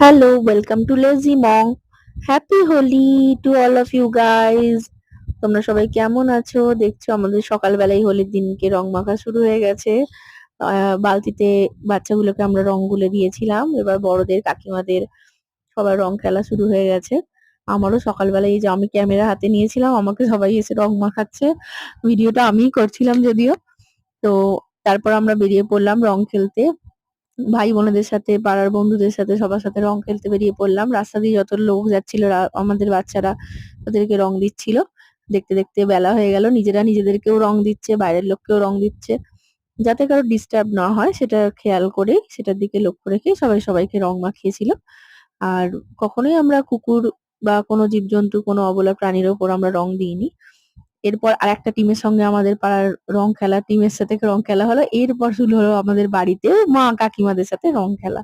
Hello, welcome to Lazy Monk. Happy Holi to all of you guys. তোমরা সবাই কেমন আছো? দেখছো আমাদের সকালবেলায় হোলির দিনকে রং মাখা শুরু হয়ে গেছে। বালতিতে বাচ্চাগুলোকে আমরা রং গুলে দিয়েছিলাম। এবার বড়দের কাকিমাদের সবার রং খেলা শুরু হয়ে গেছে। আমারও সকালবেলায় এই যে আমি ক্যামেরা হাতে নিয়েছিলাম, আমাকে সবাই এসে রং মাখাচ্ছে। ভিডিওটা আমিই করছিলাম যদিও। তো তারপর আমরা বেরিয়ে পড়লাম রং খেলতে। ভাই বোনেদের সাথে, পাড়ার বন্ধুদের সাথে সবার সাথে রং খেলতে বেরিয়ে পড়লাম। রাস্তা দিয়ে যত লোক যাচ্ছিল আমাদের বাচ্চারা ওদেরকে রং দিচ্ছিল। দেখতে দেখতে বেলা হয়ে গেল। নিজেরা নিজেদেরকেও রং দিচ্ছে, বাইরের লোককেও রং দিচ্ছে। যাতে কারো ডিস্টার্ব না হয় সেটা খেয়াল করে, সেটার দিকে লক্ষ্য রেখে সবাই সবাইকে রং মাখিয়েছিল। আর কখনোই আমরা কুকুর বা কোনো জীবজন্তু, কোনো অবলা প্রাণীর ওপর আমরা রং দিইনি। এরপর আরেকটা টিমের সঙ্গে আমাদের পাড়ার রং খেলা, টিমের সাথে রং খেলা হলো। এরপর শুরু হলো আমাদের বাড়িতে মা কাকিমাদের সাথে রং খেলা।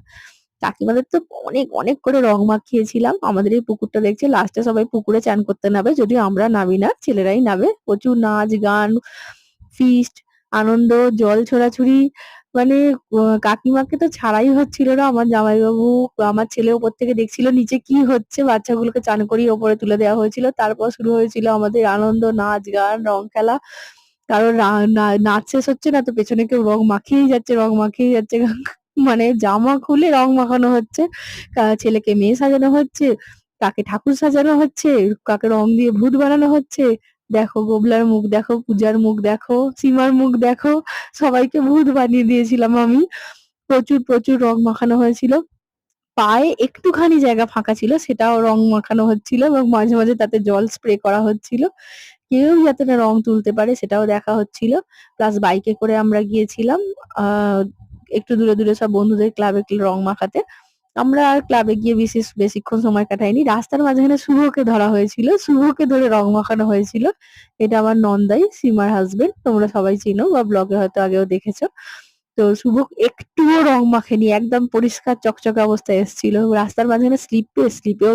কাকিমাদের তো অনেক অনেক করে রং মাখিয়েছিলাম। আমাদের এই পুকুরটা দেখছে, লাস্টে সবাই পুকুরে চান করতে নামে, যদিও আমরা নামি না, ছেলেরাই নামে। প্রচুর নাচ গান, ফিস্ট, আনন্দ, জল ছোড়াছুড়ি। মানে কাকিমাকে তো ছাড়াই হচ্ছিল না। আমার জামাইবাবু, আমার ছেলে ওপর থেকে দেখছিল নিচে কি হচ্ছে, বাচ্চাগুলোকে চান করিয়ে ওপরে তুলে দেওয়া হয়েছিল। তারপর শুরু হয়েছিল আমাদের আনন্দ, নাচ গান, রং খেলা। কারণ নাচ শেষ হচ্ছে না তো পেছনে কেউ রং মাখিয়েই যাচ্ছে, রং মাখিয়েই যাচ্ছে। মানে জামা খুলে রং মাখানো হচ্ছে। ছেলেকে মেয়ে সাজানো হচ্ছে, কাকে ঠাকুর সাজানো হচ্ছে, কাকে রং দিয়ে ভূত বানানো হচ্ছে। দেখো গোবলার মুখ দেখো, পূজার মুখ দেখো, সীমার মুখ দেখো। সবাইকে ভূত বানিয়ে দিয়েছিলাম আমি। প্রচুর প্রচুর রং মাখানো হয়েছিল। পায়ে একটুখানি জায়গা ফাঁকা ছিল, সেটাও রং মাখানো হচ্ছিল এবং মাঝে মাঝে তাতে জল স্প্রে করা হচ্ছিল। কেউ যাতে না রং তুলতে পারে সেটাও দেখা হচ্ছিল। প্লাস বাইকে করে আমরা গিয়েছিলাম একটু দূরে দূরে সব বন্ধুদের ক্লাবে রং মাখাতে। আমরা আর ক্লাবে গিয়ে বেশিক্ষণ সময় কাটাইনি। রাস্তার মাঝখানে শুভকে ধরা হয়েছিল, শুভকে ধরে রং মাখানো হয়েছিল। এটা আমার নন্দাই, সীমার হাজবেন্ড। তোমরা সবাই চিনো বা ব্লগে হয়তো আগেও দেখেছো। তো শুভ একটুও রং মাখেনি, একদম পরিষ্কার চকচকে অবস্থায় এসেছিল। রাস্তার মাঝখানে স্লিপেও